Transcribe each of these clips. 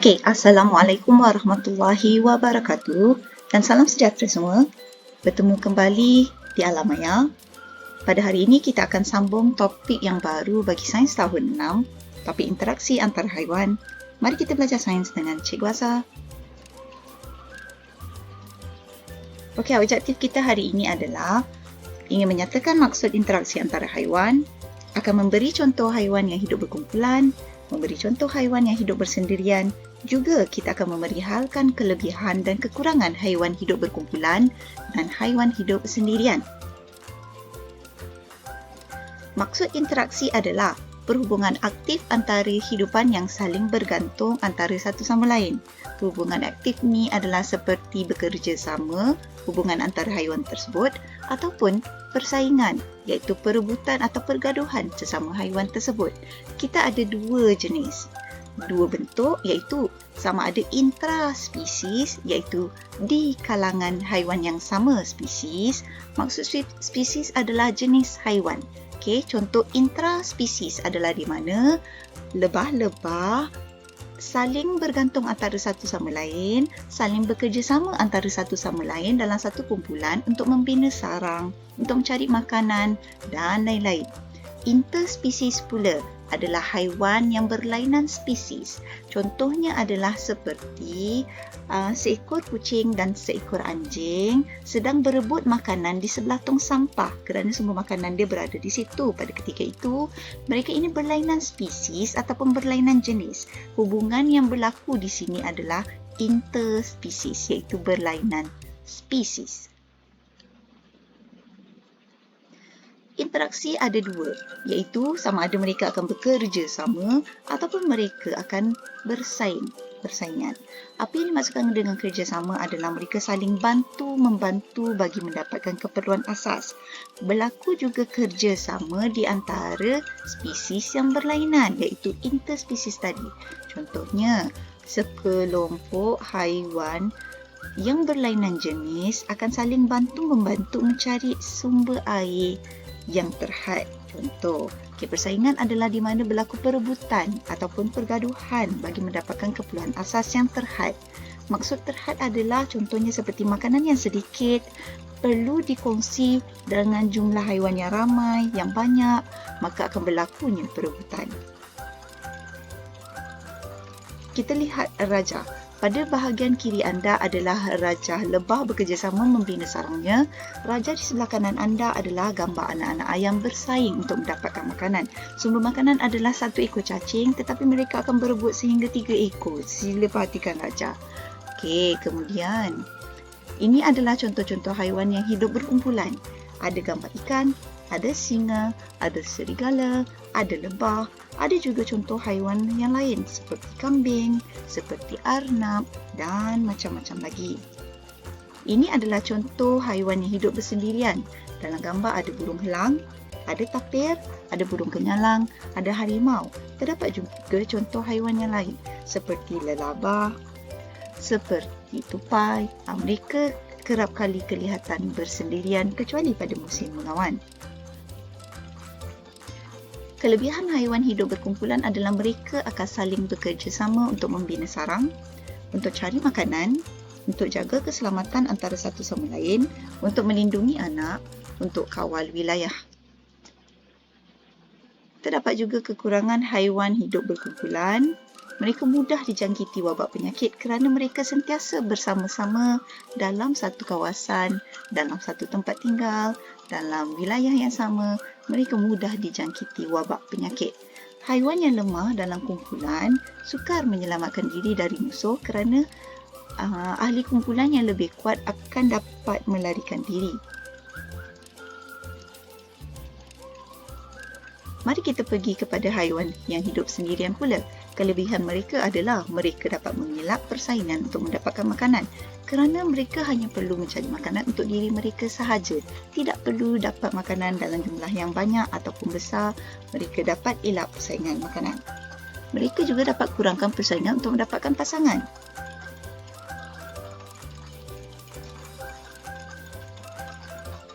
Okey, Assalamualaikum warahmatullahi wabarakatuh dan salam sejahtera semua. Bertemu kembali di Alam Maya. Pada hari ini kita akan sambung topik yang baru bagi sains tahun 6, topik interaksi antara haiwan. Mari kita belajar sains dengan Cikgu Azhar. Okey, objektif kita hari ini adalah ingin menyatakan maksud interaksi antara haiwan, akan memberi contoh haiwan yang hidup berkumpulan, memberi contoh haiwan yang hidup bersendirian. Juga kita akan memerihalkan kelebihan dan kekurangan haiwan hidup berkumpulan dan haiwan hidup sendirian. Maksud interaksi adalah perhubungan aktif antara hidupan yang saling bergantung antara satu sama lain. Hubungan aktif ni adalah seperti bekerja sama, hubungan antara haiwan tersebut ataupun persaingan, iaitu perebutan atau pergaduhan sesama haiwan tersebut. Kita ada dua jenis. Dua bentuk, iaitu sama ada intraspesies, iaitu di kalangan haiwan yang sama spesies. Maksud spesies adalah jenis haiwan. Okey, contoh intraspesies adalah di mana lebah-lebah saling bergantung antara satu sama lain, saling bekerjasama antara satu sama lain dalam satu kumpulan untuk membina sarang, untuk mencari makanan dan lain-lain. Interspesies pula adalah haiwan yang berlainan spesies. Contohnya adalah seperti seekor kucing dan seekor anjing sedang berebut makanan di sebelah tong sampah kerana semua makanan dia berada di situ pada ketika itu. Mereka ini berlainan spesies ataupun berlainan jenis. Hubungan yang berlaku di sini adalah interspesies, iaitu berlainan spesies. Interaksi ada dua, iaitu sama ada mereka akan bekerja sama ataupun mereka akan bersaingan. Apa yang dimaksudkan dengan kerjasama adalah mereka saling bantu-membantu bagi mendapatkan keperluan asas. Berlaku juga kerjasama di antara spesies yang berlainan, iaitu interspesies tadi. Contohnya, sekelompok haiwan yang berlainan jenis akan saling bantu-membantu mencari sumber air yang terhad. Contoh, persaingan adalah di mana berlaku perebutan ataupun pergaduhan bagi mendapatkan keperluan asas yang terhad. Maksud terhad adalah contohnya seperti makanan yang sedikit perlu dikongsi dengan jumlah haiwan yang ramai, yang banyak, maka akan berlakunya perebutan. Kita lihat raja. Pada bahagian kiri anda adalah raja lebah bekerjasama membina sarangnya. Raja di sebelah kanan anda adalah gambar anak-anak ayam bersaing untuk mendapatkan makanan. Sumber makanan adalah satu ekor cacing, tetapi mereka akan berebut sehingga 3 ekor. Sila perhatikan raja. Okey, kemudian ini adalah contoh-contoh haiwan yang hidup berkumpulan. Ada gambar ikan, ada singa, ada serigala, ada lebah, ada juga contoh haiwan yang lain seperti kambing, seperti arnab dan macam-macam lagi. Ini adalah contoh haiwan yang hidup bersendirian. Dalam gambar ada burung helang, ada tapir, ada burung kenyalang, ada harimau. Terdapat juga contoh haiwan yang lain seperti lelabah, seperti tupai. Mereka kerap kali kelihatan bersendirian kecuali pada musim mengawan. Kelebihan haiwan hidup berkumpulan adalah mereka akan saling bekerjasama untuk membina sarang, untuk cari makanan, untuk jaga keselamatan antara satu sama lain, untuk melindungi anak, untuk kawal wilayah. Terdapat juga kekurangan haiwan hidup berkumpulan. Mereka mudah dijangkiti wabak penyakit kerana mereka sentiasa bersama-sama dalam satu kawasan, dalam satu tempat tinggal, dalam wilayah yang sama. Mereka mudah dijangkiti wabak penyakit. Haiwan yang lemah dalam kumpulan sukar menyelamatkan diri dari musuh kerana ahli kumpulan yang lebih kuat akan dapat melarikan diri. Mari kita pergi kepada haiwan yang hidup sendirian pula. Kelebihan mereka adalah mereka dapat mengelak persaingan untuk mendapatkan makanan kerana mereka hanya perlu mencari makanan untuk diri mereka sahaja. Tidak perlu dapat makanan dalam jumlah yang banyak ataupun besar. Mereka dapat elak persaingan makanan. Mereka juga dapat kurangkan persaingan untuk mendapatkan pasangan.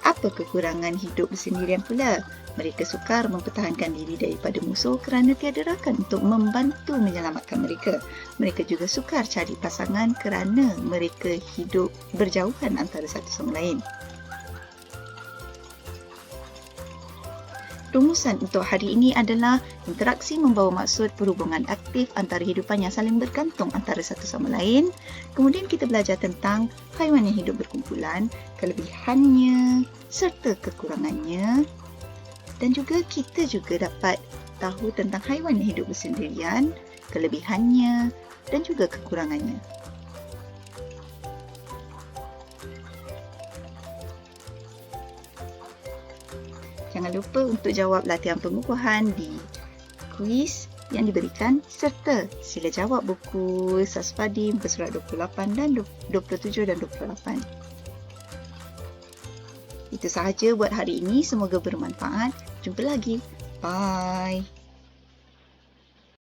Apa apa kekurangan hidup bersendirian pula? Mereka sukar mempertahankan diri daripada musuh kerana tiada rakan untuk membantu menyelamatkan mereka. Mereka juga sukar cari pasangan kerana mereka hidup berjauhan antara satu sama lain. Rumusan untuk hari ini adalah interaksi membawa maksud perhubungan aktif antara hidupan yang saling bergantung antara satu sama lain. Kemudian kita belajar tentang haiwan yang hidup berkumpulan, kelebihannya serta kekurangannya. Dan juga kita juga dapat tahu tentang haiwan yang hidup bersendirian, kelebihannya dan juga kekurangannya. Jangan lupa untuk jawab latihan pengukuhan di kuis yang diberikan serta sila jawab buku Sasfadi muka surat 28 dan 27 dan 28. Itu sahaja buat hari ini. Semoga bermanfaat. Jumpa lagi. Bye.